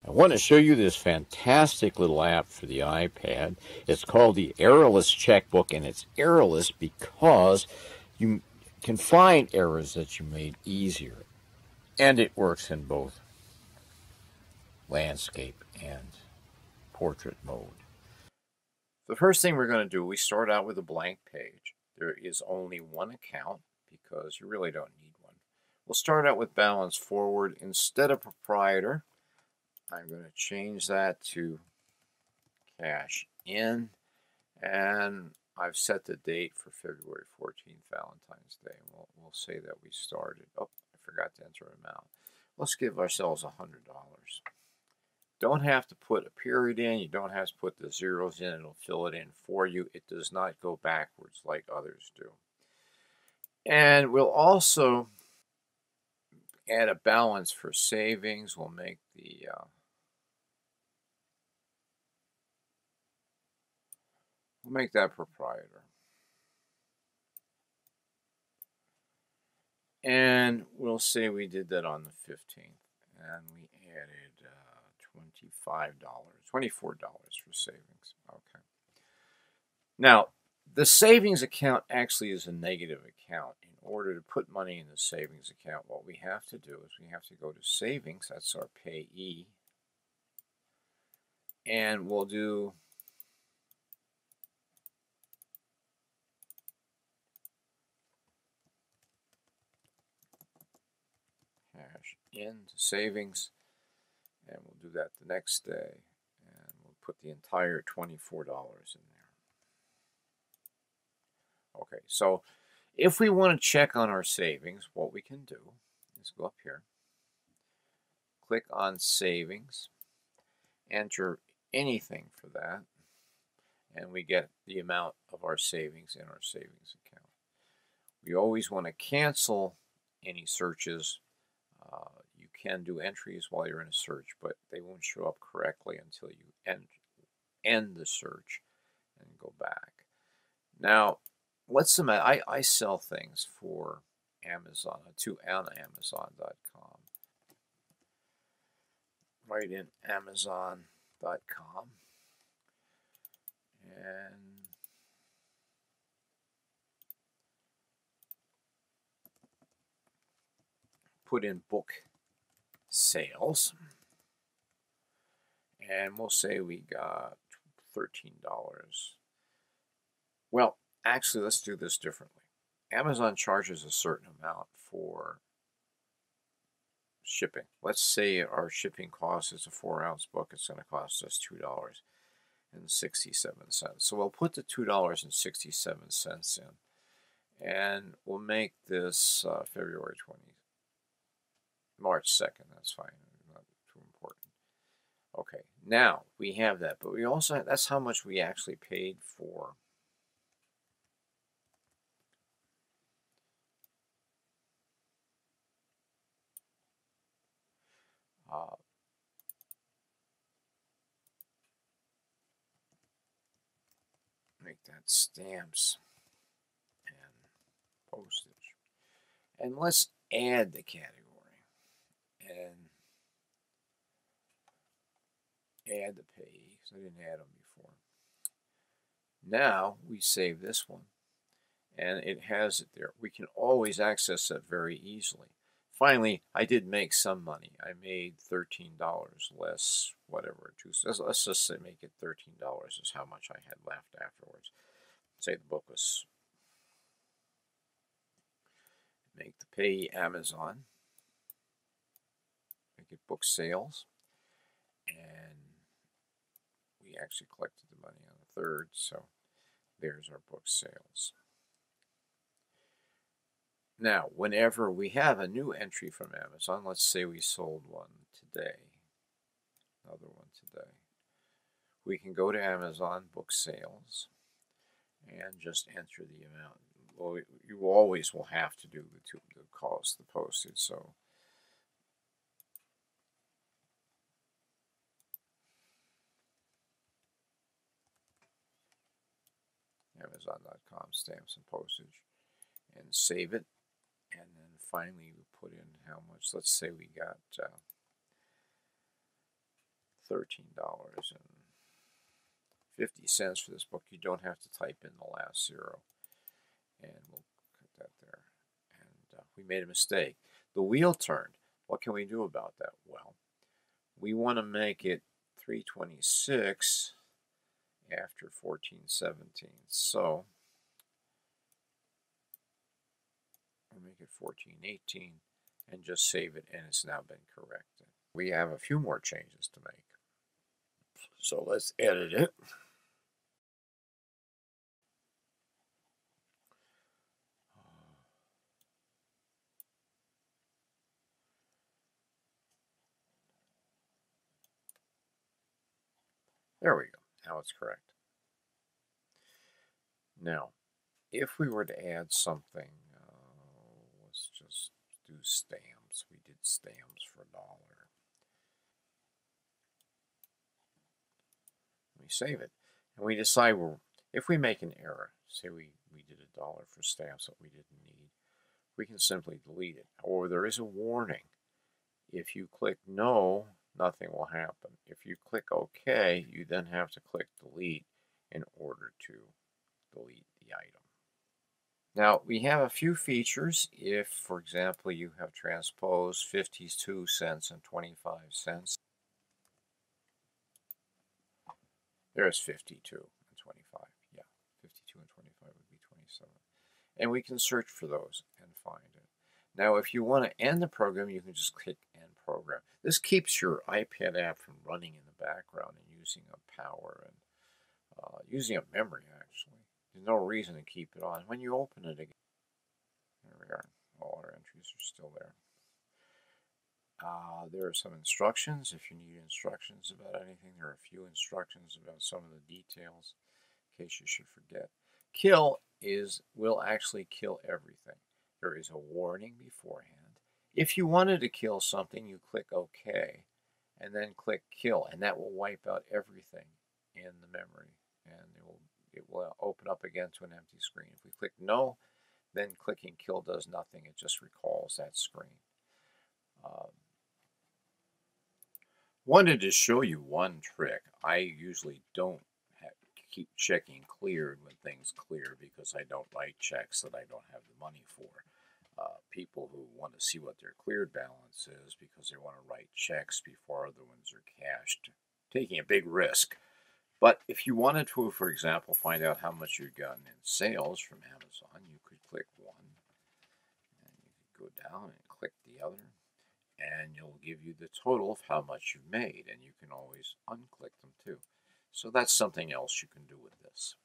I want to show you this fantastic little app for the iPad. It's called the Errorless Checkbook, and it's errorless because you can find errors that you made easier. And it works in both landscape and portrait mode. The first thing we're going to do, we start out with a blank page. There is only one account because you really don't need one. We'll start out with balance forward. Instead of proprietor, I'm going to change that to cash in, and I've set the date for February 14th, Valentine's Day. We'll say that we started. Oh, I forgot to enter an amount. Let's give ourselves $100. Don't have to put a period in. You don't have to put the zeros in. It'll fill it in for you. It does not go backwards like others do. And we'll also add a balance for savings. We'll make that proprietor. And we'll say we did that on the 15th. And we added $24 for savings. Okay. Now, the savings account actually is a negative account. In order to put money in the savings account, what we have to do is we have to go to savings. That's our payee. And we'll do cash into savings. And we'll do that the next day. And we'll put the entire $24 in there. Okay, so if we want to check on our savings, what we can do is go up here, click on savings, enter anything for that, and we get the amount of our savings in our savings account. We always want to cancel any searches. You can do entries while you're in a search, but they won't show up correctly until you end the search and go back. Now, let's imagine I sell things for Amazon, on Amazon.com. Write in Amazon.com and put in book sales, and we'll say we got $13. Well, actually, let's do this differently. Amazon charges a certain amount for shipping. Let's say our shipping cost is a 4-ounce book. It's going to cost us $2.67. So we'll put the $2.67 in, and we'll make this February 20th. March 2nd, that's fine, not too important. Okay, now we have that, but we also, that's how much we actually paid for make that stamps and postage. And let's add the category and add the payee, because I didn't add them before. Now we save this one, and it has it there. We can always access it very easily. Finally, I did make some money. I made $13 less, whatever. Let's just say make it $13 is how much I had left afterwards. Say the book was, make the payee Amazon, make it book sales, and we actually collected the money on the 3rd, so there's our book sales. Now, whenever we have a new entry from Amazon, let's say we sold one today, another one today, we can go to Amazon book sales and just enter the amount. Well, you always will have to do the cost, the postage, so Amazon.com stamps and postage, and save it. And then finally we put in how much. Let's say we got $13.50 for this book. You don't have to type in the last zero. And we'll put that there. And we made a mistake. The wheel turned. What can we do about that? Well, we want to make it 326 after 1417. So we'll make it 1418 and just save it, and it's now been corrected. We have a few more changes to make. So let's edit it. There we go. Now it's correct. Now, if we were to add something, let's just do stamps. We did stamps for $1. We save it. And we decide, well, if we make an error, say we did $1 for stamps that we didn't need, we can simply delete it. Or there is a warning. If you click no, nothing will happen. If you click OK, you then have to click delete in order to delete the item. Now, we have a few features. If, for example, you have transposed 52 cents and 25 cents, there's 52 and 25. Yeah, 52 and 25 would be 27. And we can search for those and find it. Now, if you want to end the program, you can just click End Program. This keeps your iPad app from running in the background and using up power and using up memory, actually. There's no reason to keep it on. When you open it again, there we are. All our entries are still there. There are some instructions. If you need instructions about anything, there are a few instructions about some of the details in case you should forget. Kill will actually kill everything. There is a warning beforehand. If you wanted to kill something, you click OK and then click Kill, and that will wipe out everything in the memory, and it will open up again to an empty screen. If we click No, then clicking Kill does nothing. It just recalls that screen. Wanted to show you one trick. I usually don't keep checking cleared when things clear because I don't write checks that I don't have the money for. People who want to see what their cleared balance is because they want to write checks before other ones are cashed, taking a big risk. But if you wanted to, for example, find out how much you've gotten in sales from Amazon, you could click one, and you could go down and click the other, and it'll give you the total of how much you've made, and you can always unclick them too. So that's something else you can do with this.